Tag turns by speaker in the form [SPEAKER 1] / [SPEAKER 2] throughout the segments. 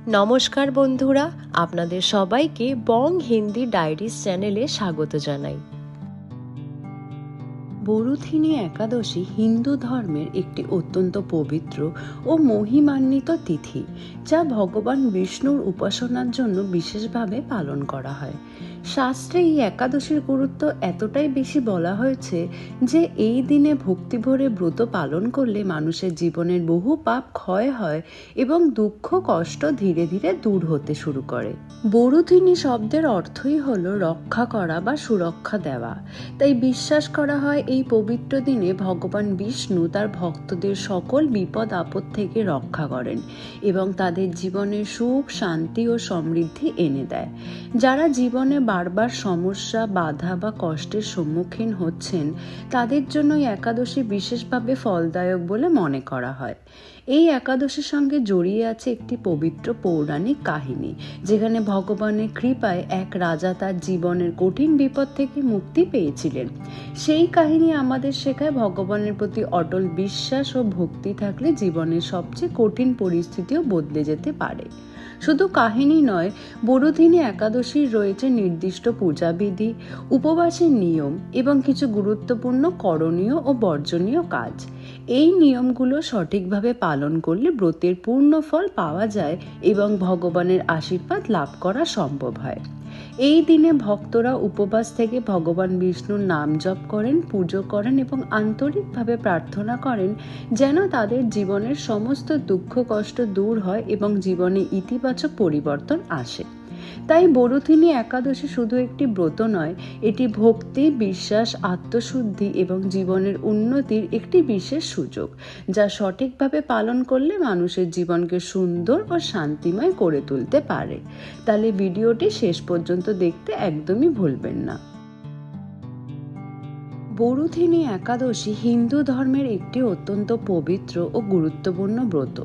[SPEAKER 1] নমস্কার বন্ধুরা, আপনাদের সবাইকে বং হিন্দি ডায়েরিজ চ্যানেলে স্বাগত জানাই।
[SPEAKER 2] বরুথিনী একাদশী হিন্দু ধর্মের একটি অত্যন্ত পবিত্র ও মহিমান্বিত তিথি, যা ভগবান বিষ্ণুর উপাসনার জন্য বিশেষভাবে পালন করা হয়। শাস্ত্রে এই একাদশীর গুরুত্ব এতটাই বেশি বলা হয়েছে যে এই দিনে ভক্তিভরে ব্রত পালন করলে মানুষের জীবনের বহু পাপ ক্ষয় হয় এবং দুঃখ কষ্ট ধীরে ধীরে দূর হতে শুরু করে। বরুথিনী শব্দের অর্থই হলো রক্ষা করা বা সুরক্ষা দেওয়া। তাই বিশ্বাস করা হয় এই পবিত্র দিনে ভগবান বিষ্ণু তার ভক্তদের সকল বিপদ আপদ থেকে রক্ষা করেন এবং তাদের জীবনে সুখ শান্তি ও সমৃদ্ধি এনে দেয়। যারা জীবনে বারবার সমস্যা বাধা বা কষ্টের সম্মুখীন হচ্ছেন, তাদের জন্য এই একাদশী বিশেষভাবে ফলদায়ক বলে মনে করা হয়। এই একাদশীর সঙ্গে জড়িয়ে আছে একটি পবিত্র পৌরাণিক কাহিনী, যেখানে ভগবানের কৃপায় এক রাজা তার জীবনের কঠিন বিপদ থেকে মুক্তি পেয়েছিলেন। সেই কাহিনী আমাদের শেখায় ভগবানের প্রতি অটল বিশ্বাস ও ভক্তি থাকলে জীবনের সবচেয়ে কঠিন পরিস্থিতিও বদলে যেতে পারে। শুধু কাহিনী নয়, বরুথিনী একাদশীর রয়েছে নির্দিষ্ট পূজাবিধি, উপবাসের নিয়ম এবং কিছু গুরুত্বপূর্ণ করণীয় ও বর্জনীয় কাজ। এই নিয়মগুলো সঠিকভাবে পালন করলে ব্রতের পূর্ণ ফল পাওয়া যায় এবং ভগবানের আশীর্বাদ লাভ করা সম্ভব হয়। এই দিনে ভক্তরা উপবাস থেকে ভগবান বিষ্ণুর নাম জপ করেন, পুজো করেন এবং আন্তরিকভাবে প্রার্থনা করেন যেন তাদের জীবনের সমস্ত দুঃখ কষ্ট দূর হয় এবং জীবনে ইতিবাচক পরিবর্তন আসে। তাই বরুথিনী একাদশী শুধু একটি ব্রত নয়, এটি ভক্তি, বিশ্বাস, আত্মশুদ্ধি এবং জীবনের উন্নতির একটি বিশেষ সুযোগ, যা সঠিকভাবে পালন করলে মানুষের জীবনকে সুন্দর ও শান্তিময় করে তুলতে পারে। তাহলে ভিডিওটি শেষ পর্যন্ত দেখতে একদমই ভুলবেন না। বরুথিনী একাদশী হিন্দু ধর্মের একটি অত্যন্ত পবিত্র ও গুরুত্বপূর্ণ ব্রত।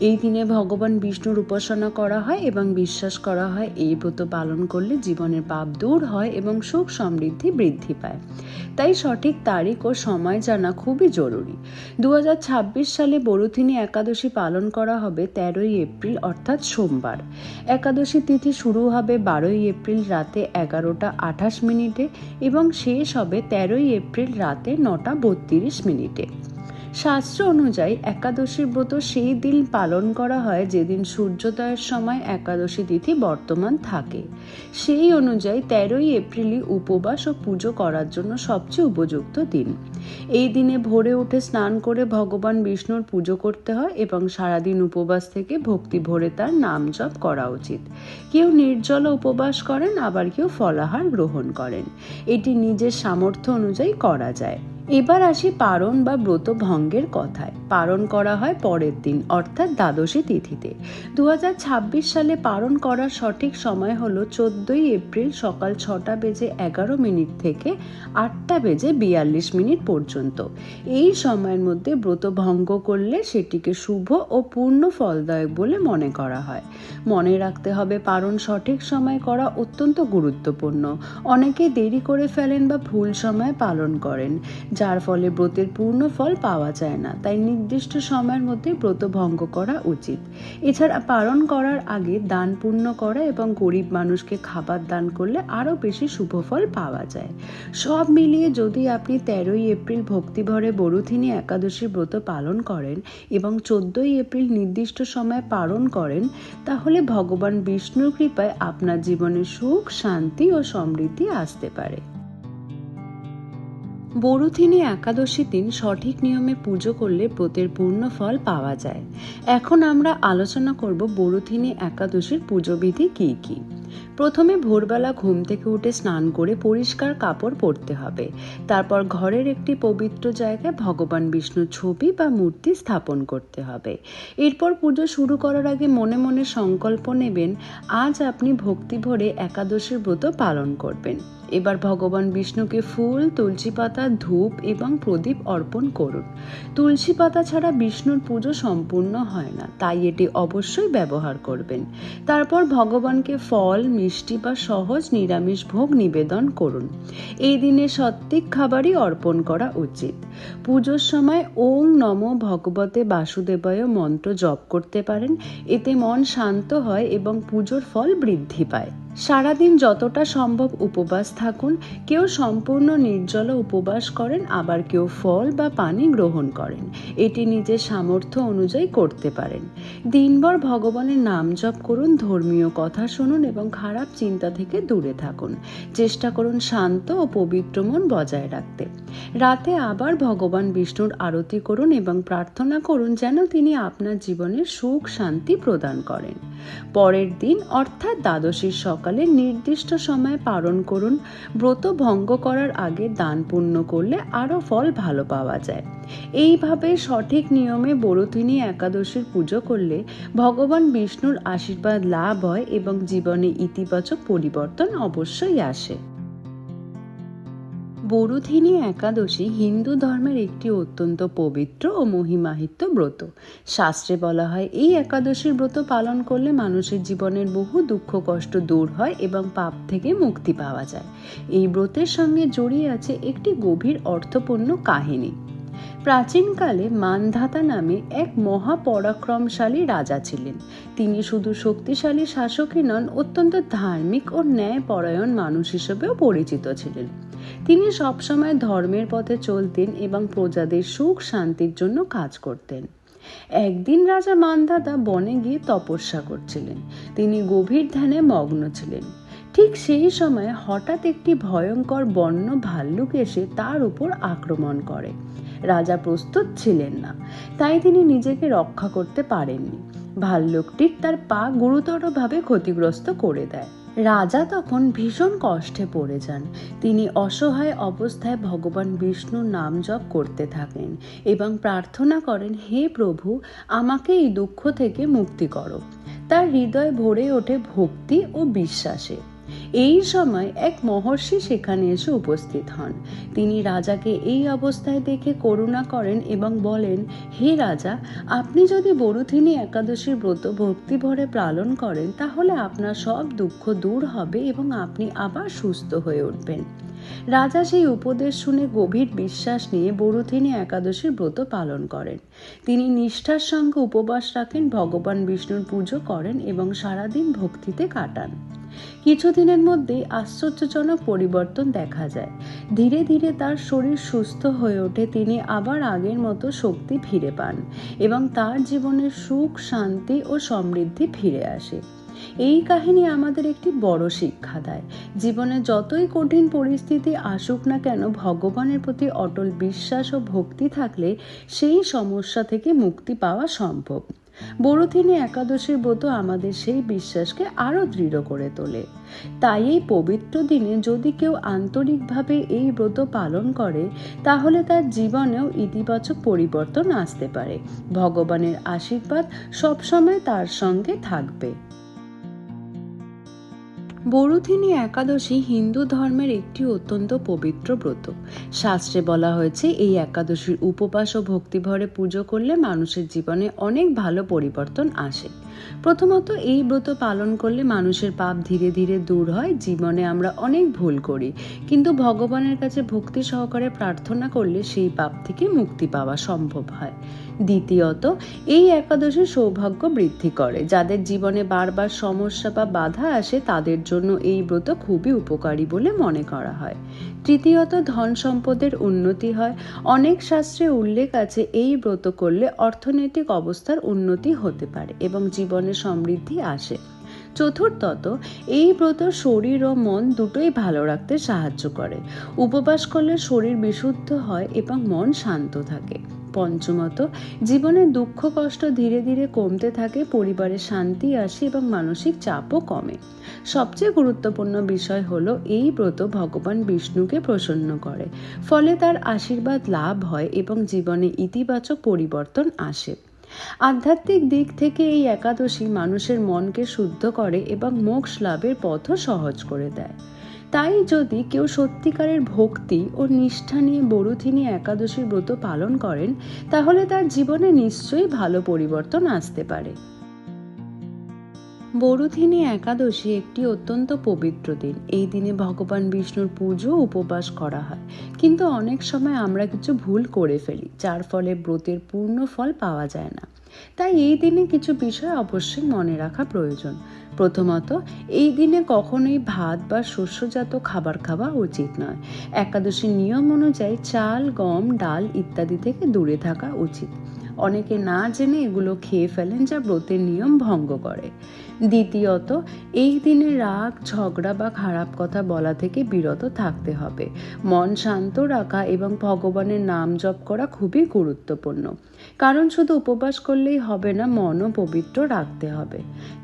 [SPEAKER 2] এই দিনে ভগবান বিষ্ণুর উপাসনা করা হয় এবং বিশ্বাস করা হয় এই ব্রত পালন করলে জীবনের পাপ দূর হয় এবং সুখ সমৃদ্ধি বৃদ্ধি পায়। তাই সঠিক তারিখ ও সময় জানা খুবই জরুরি। 2026 সালে বরুথিনী একাদশী পালন করা হবে 13ই এপ্রিল অর্থাৎ সোমবার। একাদশী তিথি শুরু হবে 12ই এপ্রিল রাতে 11:28 এবং শেষ হবে 13ই এপ্রিল রাতে 9:32। শাস্ত্র অনুযায়ী একাদশীর ব্রত সেই দিন পালন করা হয় যেদিন সূর্যোদয়ের সময় একাদশী তিথি বর্তমান থাকে। সেই অনুযায়ী 13ই এপ্রিলই উপবাস ও পুজো করার জন্য সবচেয়ে উপযুক্ত দিন। এই দিনে ভোরে উঠে স্নান করে ভগবান বিষ্ণুর পুজো করতে হয় এবং সারাদিন উপবাস থেকে ভক্তি ভরে তার নাম জপ করা উচিত। কেউ নির্জল উপবাস করেন, আবার কেউ ফলাহার গ্রহণ করেন। এটি নিজের সামর্থ্য অনুযায়ী করা যায়। এবার আসি পারণ বা ব্রত ভঙ্গের কথায়। পারণ করা হয় পরের দিন অর্থাৎ দ্বাদশী তিথিতে। 2026 সালে পারণ করার সঠিক সময় হলো 14ই এপ্রিল সকাল 6:11 থেকে 8:42 পর্যন্ত। এই সময়ের মধ্যে ব্রত ভঙ্গ করলে সেটিকে শুভ ও পূর্ণ ফলদায়ক বলে মনে করা হয়। মনে রাখতে হবে, পারণ সঠিক সময় করা অত্যন্ত গুরুত্বপূর্ণ। অনেকে দেরি করে ফেলেন বা ভুল সময়ে পালন করেন, যার ফলে ব্রতের পূর্ণ ফল পাওয়া যায় না। তাই নির্দিষ্ট সময়ের মধ্যে ব্রত ভঙ্গ করা উচিত। এছাড়া পালন করার আগে দান পুণ্য করা এবং গরিব মানুষকে খাবার দান করলে আরও বেশি শুভ ফল পাওয়া যায়। সব মিলিয়ে যদি আপনি 13ই এপ্রিল ভক্তিভরে বরুথিনী একাদশী ব্রত পালন করেন এবং 14ই এপ্রিল নির্দিষ্ট সময়ে পালন করেন, তাহলে ভগবান বিষ্ণুর কৃপায় আপনার জীবনে সুখ শান্তি ও সমৃদ্ধি আসতে পারে। বরুথিনী একাদশীর দিন সঠিক নিয়মে পুজো করলে ব্রতের পূর্ণ ফল পাওয়া যায়। এখন আমরা আলোচনা করব বরুথিনী একাদশীর পুজোবিধি কী কী। প্রথমে ভোরবেলা ঘুম থেকে উঠে স্নান করে পরিষ্কার কাপড় পরতে হবে। তারপর ঘরের একটি পবিত্র জায়গায় ভগবান বিষ্ণুর ছবি বা মূর্তি স্থাপন করতে হবে। এরপর পুজো শুরু করার আগে মনে মনে সংকল্প নেবেন, আজ আপনি ভক্তি ভরে একাদশীর ব্রত পালন করবেন। এবার ভগবান বিষ্ণুকে ফুল, তুলসী পাতা, ধূপ এবং প্রদীপ অর্পণ করুন। তুলসী পাতা ছাড়া বিষ্ণুর পুজো সম্পূর্ণ হয় না, তাই এটি অবশ্যই ব্যবহার করবেন। তারপর ভগবানকে ফল, মিষ্টি বা সহজ নিরামিষ ভোগ নিবেদন করুন। এই দিনে সাত্ত্বিক খাবারই অর্পণ করা উচিত। পুজোর সময় ওং নমো ভগবতে বাসুদেবায় মন্ত্র জপ করতে পারেন। এতে মন শান্ত হয় এবং পুজোর ফল বৃদ্ধি পায়। সারাদিন যতটা সম্ভব উপবাস থাকুন। কেউ সম্পূর্ণ নির্জল উপবাস করেন, আবার কেউ ফল বা পানি গ্রহণ করেন। এটি নিজের সামর্থ্য অনুযায়ী করতে পারেন। দিনভর ভগবানের নাম জপ করুন, ধর্মীয় কথা শুনুন এবং খারাপ চিন্তা থেকে দূরে থাকুন। চেষ্টা করুন শান্ত ও পবিত্র মন বজায় রাখতে। রাতে আবার ভগবান বিষ্ণুর আরতি করুন এবং প্রার্থনা করুন যেন তিনি আপনার জীবনে সুখ শান্তি প্রদান করেন। পরের দিন অর্থাৎ দ্বাদশীর সকালে নির্দিষ্ট সময়ে পালন করুন। ব্রত ভঙ্গ করার আগে দান পুণ্য করলে আরও ফল ভালো পাওয়া যায়। এইভাবে সঠিক নিয়মে বরুথিনী একাদশীর পুজো করলে ভগবান বিষ্ণুর আশীর্বাদ লাভ হয় এবং জীবনে ইতিবাচক পরিবর্তন অবশ্যই আসে। বরুথিনী একাদশী হিন্দু ধর্মের একটি অত্যন্ত পবিত্র ও মহিমান্বিত ব্রত। শাস্ত্রে বলা হয় এই একাদশীর ব্রত পালন করলে মানুষের জীবনের বহু দুঃখ কষ্ট দূর হয় এবং পাপ থেকে মুক্তি পাওয়া যায়। এই ব্রতের সঙ্গে জড়িয়ে আছে একটি গভীর অর্থপূর্ণ কাহিনী। প্রাচীনকালে মানধাতা নামে এক মহাপরাক্রমশালী রাজা ছিলেন। তিনি শুধু শক্তিশালী শাসকই নন, অত্যন্ত ধার্মিক ও ন্যায়পরায়ণ মানুষ হিসেবেও পরিচিত ছিলেন। তিনি সবসময় ধর্মের পথে চলতেন এবং প্রজাদের সুখ শান্তির জন্য কাজ করতেন। একদিন রাজা মানধাতা বনে গিয়ে তপস্যা করছিলেন। তিনি গভীর ধ্যানে মগ্ন ছিলেন। ঠিক সেই সময় হঠাৎ একটি ভয়ঙ্কর বন্য ভাল্লুক এসে তার উপর আক্রমণ করে। রাজা প্রস্তুত ছিলেন না, তাই তিনি নিজেকে রক্ষা করতে পারেননি। ভাল্লুকটি তার পা গুরুতরভাবে ক্ষতিগ্রস্ত করে দেয়। রাজা তখন ভীষণ কষ্টে পড়ে যান। তিনি অসহায় অবস্থায় ভগবান বিষ্ণুর নাম জপ করতে থাকেন এবং প্রার্থনা করেন, হে প্রভু, আমাকে এই দুঃখ থেকে মুক্তি করো। তার হৃদয় ভরে ওঠে ভক্তি ও বিশ্বাসে। এই সময় এক মহর্ষি সেখানে এসে উপস্থিত হন। তিনি রাজাকে এই অবস্থায় দেখে করুণা করেন এবং বলেন, হে রাজা, আপনি যদি বরুথিনী একাদশীর ব্রত ভক্তি ভরে পালন করেন তাহলে আপনার সব দুঃখ দূর হবে এবং আপনি আবার সুস্থ হয়ে উঠবেন। রাজা সেই উপদেশ শুনে গভীর বিশ্বাস নিয়ে বরুথিনী একাদশীর ব্রত পালন করেন। তিনি নিষ্ঠার সঙ্গে উপবাস রাখেন, ভগবান বিষ্ণুর পুজো করেন এবং সারাদিন ভক্তিতে কাটান। কিছুদিনের মধ্যেই আশ্চর্যজনক পরিবর্তন দেখা যায়। ধীরে ধীরে তার শরীর সুস্থ হয়ে ওঠে। তিনি আবার আগের মতো শক্তি ফিরে পান এবং তার জীবনের সুখ শান্তি ও সমৃদ্ধি ফিরে আসে। এই কাহিনী আমাদের একটি বড় শিক্ষা দেয়। জীবনে যতই কঠিন পরিস্থিতি আসুক না কেন, ভগবানের প্রতি অটল বিশ্বাস ও ভক্তি থাকলে সেই সমস্যা থেকে মুক্তি পাওয়া সম্ভব। বরুথিনী একাদশীর ব্রত আমাদের সেই বিশ্বাসকে আরো দৃঢ় করে তোলে। তাই এই পবিত্র দিনে যদি কেউ আন্তরিকভাবে এই ব্রত পালন করে তাহলে তার জীবনেও ইতিবাচক পরিবর্তন আসতে পারে। ভগবানের আশীর্বাদ সবসময় তার সঙ্গে থাকবে। বরুথিনী একাদশী হিন্দু ধর্মের একটি অত্যন্ত পবিত্র ব্রত। শাস্ত্রে বলা হয়েছে এই একাদশীর উপবাস ও ভক্তিভরে পুজো করলে মানুষের জীবনে অনেক ভালো পরিবর্তন আসে। প্রথমত, এই ব্রত পালন করলে মানুষের পাপ ধীরে ধীরে দূর হয়। জীবনে আমরা অনেক ভুল করি, কিন্তু ভগবানের কাছে ভক্তি সহকারে প্রার্থনা করলে সেই পাপ থেকে মুক্তি পাওয়া সম্ভব হয়। দ্বিতীয়ত, এই একাদশী সৌভাগ্য বৃদ্ধি করে। যাদের জীবনে বারবার সমস্যা বা বাধা আসে তাদের জন্য এই ব্রত খুবই উপকারী বলে মনে করা হয়। তৃতীয়ত, ধন সম্পদের উন্নতি হয়। অনেক শাস্ত্রে উল্লেখ আছে এই ব্রত করলে অর্থনৈতিক অবস্থার উন্নতি হতে পারে এবং জীবনে সমৃদ্ধি আসে। চতুর্থত, এই ব্রত শরীর ও মন দুটোই ভালো রাখতে সাহায্য করে। উপবাস করলে শরীর বিশুদ্ধ হয় এবং মন শান্ত থাকে। পঞ্চমত, জীবনে দুঃখ কষ্ট ধীরে ধীরে কমতে থাকে, পরিবারে শান্তি আসে এবং মানসিক চাপও কমে। সবচেয়ে গুরুত্বপূর্ণ বিষয় হলো এই ব্রত ভগবান বিষ্ণুকে প্রসন্ন করে, ফলে তার আশীর্বাদ লাভ হয় এবং জীবনে ইতিবাচক পরিবর্তন আসে। আধ্যাত্মিক দিক থেকে এই একাদশী মানুষের মনকে শুদ্ধ করে এবং মোক্ষ লাভের পথও সহজ করে দেয়। তাই যদি কেউ সত্যিকারের ভক্তি ও নিষ্ঠা নিয়ে বরুথিনী একাদশীর ব্রত পালন করেন তাহলে তার জীবনে নিশ্চয়ই ভালো পরিবর্তন আসতে পারে। বরুথিনী একাদশী একটি অত্যন্ত পবিত্র দিন। এই দিনে ভগবান বিষ্ণুর পুজো উপবাস করা হয়, কিন্তু অনেক সময় আমরা কিছু ভুল করে ফেলি, যার ফলে ব্রতের পূর্ণ ফল পাওয়া যায় না। তাই এই দিনে কিছু বিষয় অবশ্যই মনে রাখা প্রয়োজন। প্রথমত, এই দিনে কখনোই ভাত বা শস্যজাত খাবার খাওয়া উচিত নয়। একাদশীর নিয়ম অনুযায়ী চাল, গম, ডাল ইত্যাদি থেকে দূরে থাকা উচিত। অনেকে না জেনে এগুলো খেয়ে ফেলেন, যা ব্রতের নিয়ম ভঙ্গ করে। দ্বিতীয়ত, এই দিনে রাগ, ঝগড়া বা খারাপ কথা বলা থেকে বিরত থাকতে হবে। মন শান্ত রাখা এবং ভগবানের নাম জপ করা খুবই গুরুত্বপূর্ণ, কারণ শুধু উপবাস করলেই হবে না, মনও পবিত্র রাখতে হবে।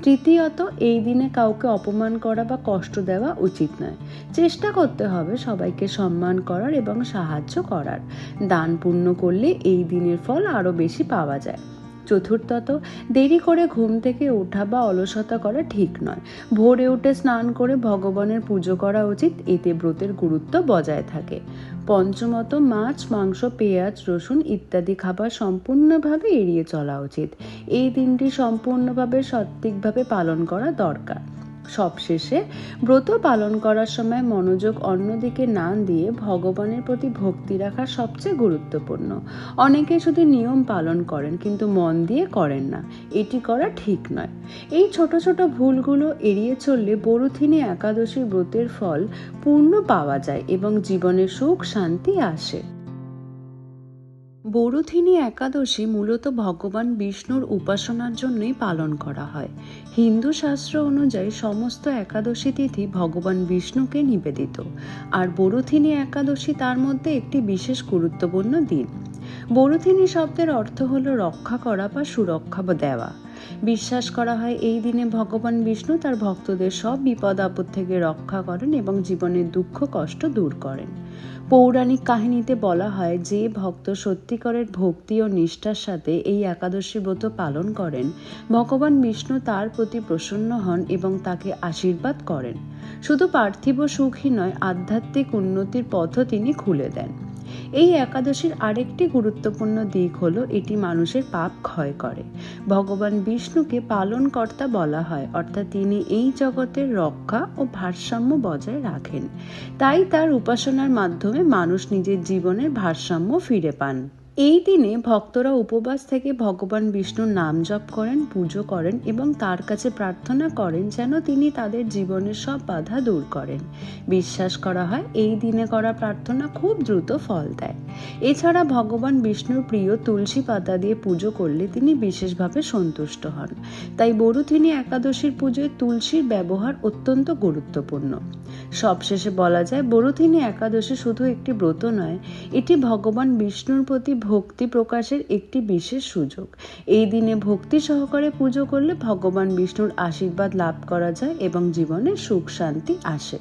[SPEAKER 2] তৃতীয়ত, এই দিনে কাউকে অপমান করা বা কষ্ট দেওয়া উচিত নয়। চেষ্টা করতে হবে সবাইকে সম্মান করার এবং সাহায্য করার। দান পুণ্য করলে এই দিনের ফল আরও বেশি পাওয়া যায়। চতুর্থত, দেরি করে ঘুম থেকে ওঠা বা অলসতা করা ঠিক নয়। ভোরে উঠে স্নান করে ভগবানের পুজো করা উচিত, এতে ব্রতের গুরুত্ব বজায় থাকে। পঞ্চমত, মাছ, মাংস, পেঁয়াজ, রসুন ইত্যাদি খাবার সম্পূর্ণভাবে এড়িয়ে চলা উচিত। এই দিনটি সম্পূর্ণভাবে সাত্ত্বিকভাবে পালন করা দরকার। সবশেষে, ব্রত পালন করার সময় মনোযোগ অন্যদিকে না দিয়ে ভগবানের প্রতি ভক্তি রাখা সবচেয়ে গুরুত্বপূর্ণ। অনেকে শুধু নিয়ম পালন করেন কিন্তু মন দিয়ে করেন না, এটি করা ঠিক নয়। এই ছোট ছোট ভুলগুলো এড়িয়ে চললে বরুথিনী একাদশী ব্রতের ফল পূর্ণ পাওয়া যায় এবং জীবনে সুখ শান্তি আসে। বরুথিনী একাদশী মূলত ভগবান বিষ্ণুর উপাসনার জন্যই পালন করা হয়। হিন্দু শাস্ত্র অনুযায়ী সমস্ত একাদশী তিথি ভগবান বিষ্ণুকে নিবেদিত, আর বরুথিনী একাদশী তার মধ্যে একটি বিশেষ গুরুত্বপূর্ণ দিন। বরুথিনী শব্দের অর্থ হলো রক্ষা করা বা সুরক্ষা দেওয়া। বিশ্বাস করা হয় এই দিনে ভগবান বিষ্ণু তার ভক্তদের সব বিপদ আপদ থেকে রক্ষা করেন এবং জীবনের দুঃখ কষ্ট দূর করেন। পৌরাণিক কাহিনীতে বলা হয়, যে ভক্ত সত্যিকারের ভক্তি ও নিষ্ঠার সাথে এই একাদশী ব্রত পালন করেন, ভগবান বিষ্ণু তার প্রতি প্রসন্ন হন এবং তাকে আশীর্বাদ করেন। শুধু পার্থিব সুখই নয়, আধ্যাত্মিক উন্নতির পথও তিনি খুলে দেন। এই একাদশীর আরেকটি গুরুত্বপূর্ণ দিক হলো এটি মানুষের পাপ ক্ষয় করে। ভগবান বিষ্ণুকে পালনকর্তা বলা হয়, অর্থাৎ তিনি এই জগতের রক্ষা ও ভারসাম্য বজায় রাখেন। তাই তার উপাসনার মাধ্যমে মানুষ নিজের জীবনের ভারসাম্য ফিরে পান। এই দিনে ভক্তরা উপবাস থেকে ভগবান বিষ্ণুর নাম জপ করেন, পুজো করেন এবং তার কাছে প্রার্থনা করেন যেন তিনি তাদের জীবনের সব বাধা দূর করেন। বিশ্বাস করা হয় এই দিনে করা প্রার্থনা খুব দ্রুত ফল দেয়। এছাড়া ভগবান বিষ্ণুর প্রিয় তুলসী পাতা দিয়ে পুজো করলে তিনি বিশেষভাবে সন্তুষ্ট হন। তাই বরুথিনী একাদশীর পুজোয় তুলসীর ব্যবহার অত্যন্ত গুরুত্বপূর্ণ। সবশেষে বলা যায়, বরুথিনী একাদশী শুধু একটি ব্রত নয়, এটি ভগবান বিষ্ণুর প্রতি ভক্তি প্রকাশের একটি বিশেষ সুযোগ। এই দিনে ভক্তি সহকারে পুজো করলে ভগবান বিষ্ণুর আশীর্বাদ লাভ করা যায় এবং জীবনে সুখ শান্তি আসে।